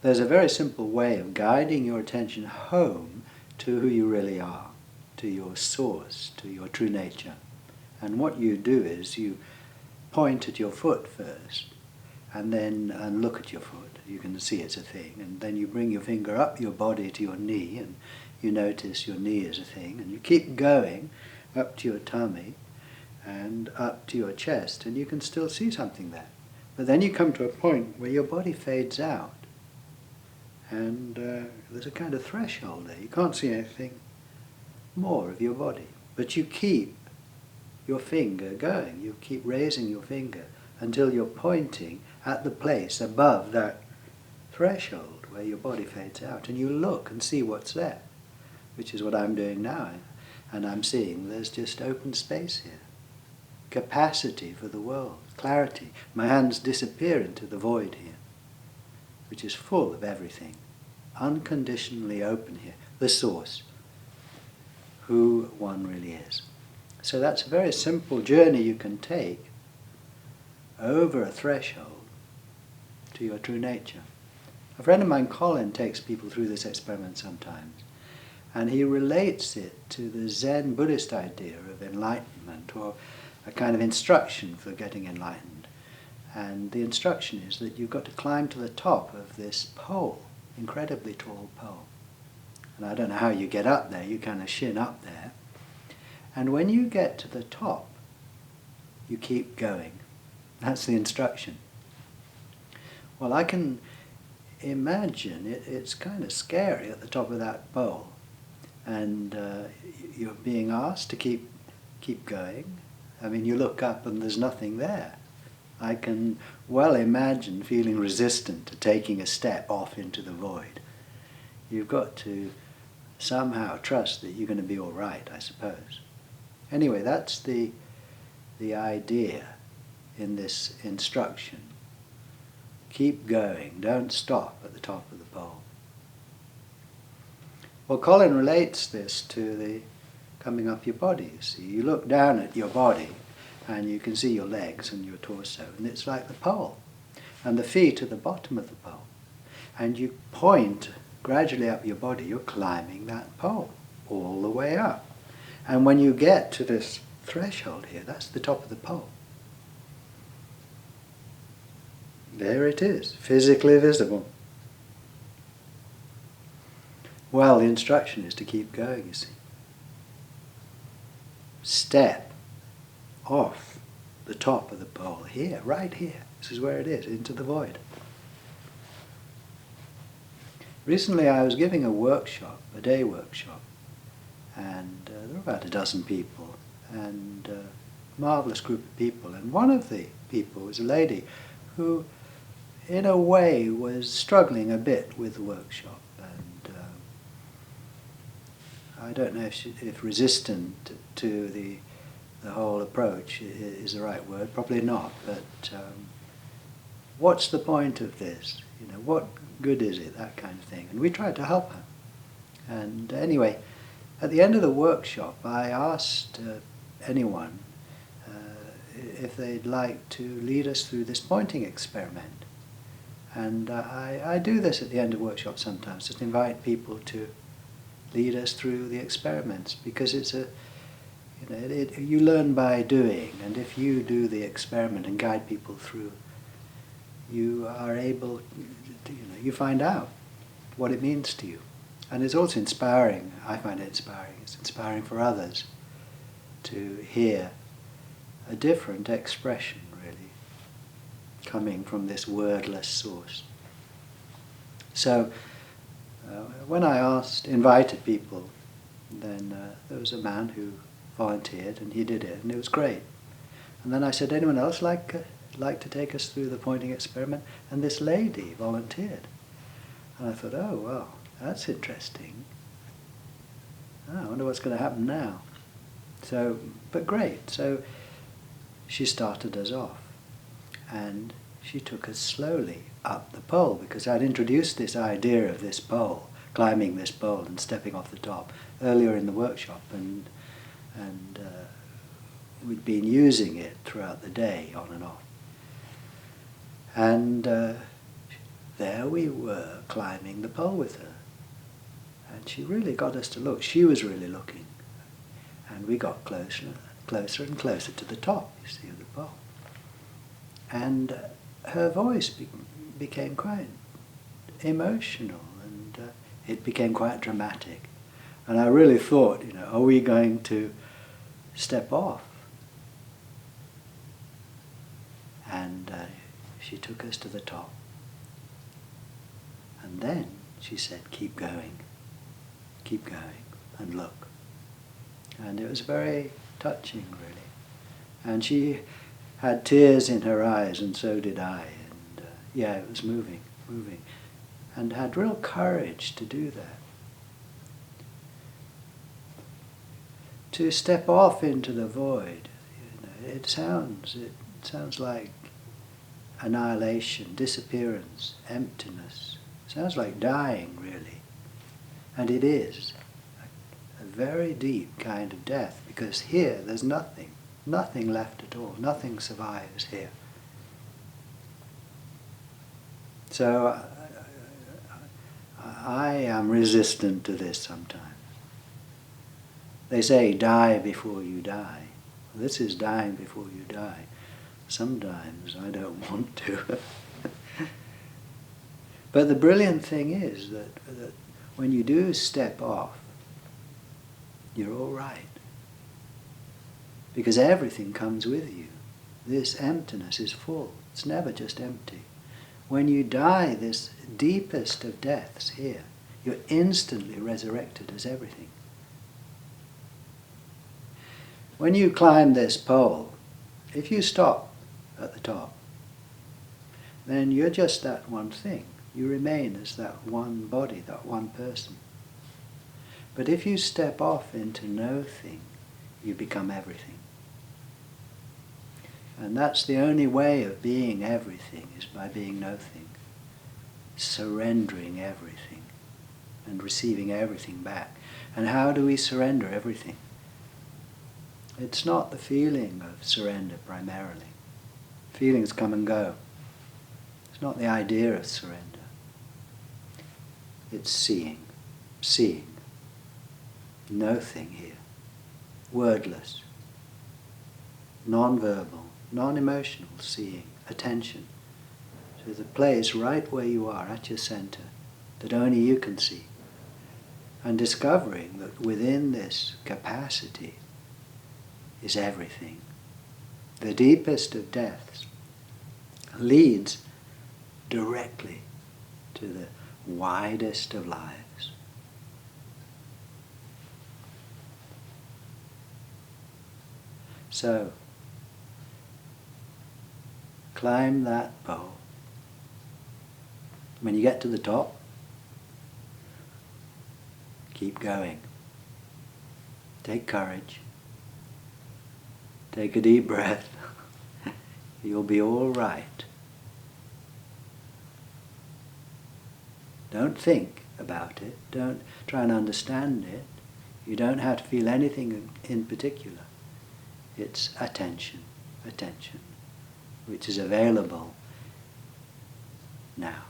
there's a very simple way of guiding your attention home to who you really are, to your source, to your true nature. And what you do is you point at your foot first, and then look at your foot. You can see it's a thing. And then you bring your finger up your body to your knee, and you notice your knee is a thing. And you keep going up to your tummy and up to your chest, and you can still see something there. But then you come to a point where your body fades out, and there's a kind of threshold there. You can't see anything more of your body, but you keep your finger going. You keep raising your finger until you're pointing at the place above that threshold where your body fades out, and you look and see what's there, which is what I'm doing now. And I'm seeing there's just open space here, capacity for the world, clarity. My hands disappear into the void here, which is full of everything, unconditionally open here, the source, who one really is. So that's a very simple journey you can take over a threshold to your true nature. A friend of mine, Colin, takes people through this experiment sometimes, and he relates it to the Zen Buddhist idea of enlightenment, or a kind of instruction for getting enlightened. And the instruction is that you've got to climb to the top of this pole, incredibly tall pole. And I don't know how you get up there, you kind of shin up there. And when you get to the top, you keep going. That's the instruction. Well, I can imagine it's kind of scary at the top of that pole. And you're being asked to keep going. I mean, you look up and there's nothing there. I can well imagine feeling resistant to taking a step off into the void. You've got to somehow trust that you're going to be all right, I suppose. Anyway, that's the idea in this instruction. Keep going, don't stop at the top of the pole. Well, Colin relates this to the coming up your body, you see. You look down at your body and you can see your legs and your torso, and it's like the pole. And the feet are the bottom of the pole. And you point gradually up your body, you're climbing that pole all the way up. And when you get to this threshold here, that's the top of the pole. There it is, physically visible. Well, the instruction is to keep going, you see. Step off the top of the pole here, right here. This is where it is, into the void. Recently I was giving a workshop, a day workshop, and there were about a dozen people, and a marvellous group of people. And one of the people was a lady who, in a way, was struggling a bit with the workshop. And I don't know if resistant to the whole approach is the right word, probably not, but what's the point of this? You know, what good is it, that kind of thing. And we tried to help her. And anyway, at the end of the workshop, I asked anyone if they'd like to lead us through this pointing experiment. And I do this at the end of workshops sometimes, just invite people to lead us through the experiments, because it's a, you know, you learn by doing, and if you do the experiment and guide people through, you are able to, you find out what it means to you. And it's also inspiring. I find it inspiring. It's inspiring for others to hear a different expression, really, coming from this wordless source. So when I invited people, then there was a man who volunteered, and he did it, and it was great. And then I said, anyone else like to take us through the pointing experiment? And this lady volunteered. And I thought, oh, well, that's interesting. I wonder what's going to happen now. So, but great. So she started us off, and she took us slowly up the pole, because I'd introduced this idea of this pole, climbing this pole and stepping off the top earlier in the workshop, and we'd been using it throughout the day, on and off. And there we were climbing the pole with her. And she really got us to look. She was really looking. And we got closer and closer to the top, you see, of the pole. And her voice became quite emotional, and it became quite dramatic. And I really thought, are we going to step off? And she took us to the top. And then she said, keep going, and look. And it was very touching, really. And she had tears in her eyes, and so did I. And it was moving, and had real courage to do that. To step off into the void, it sounds like annihilation, disappearance, emptiness. It sounds like dying, really. And it is a very deep kind of death, because here there's nothing left at all, nothing survives here. So I am resistant to this sometimes. They say, die before you die. Well, this is dying before you die. Sometimes I don't want to. But the brilliant thing is that when you do step off, you're all right. Because everything comes with you. This emptiness is full. It's never just empty. When you die, this deepest of deaths here, you're instantly resurrected as everything. When you climb this pole, if you stop at the top, then you're just that one thing. You remain as that one body, that one person. But if you step off into no thing, you become everything. And that's the only way of being everything, is by being nothing. Surrendering everything and receiving everything back. And how do we surrender everything? It's not the feeling of surrender primarily. Feelings come and go. It's not the idea of surrender. It's seeing. No-thing here. Wordless. Non-verbal. Non-emotional seeing. Attention. So the place right where you are, at your center, that only you can see. And discovering that within this capacity is everything. The deepest of deaths leads directly to the widest of lives. So, climb that pole. When you get to the top, keep going. Take courage. Take a deep breath. You'll be all right. Don't think about it. Don't try and understand it. You don't have to feel anything in particular. It's attention, which is available now.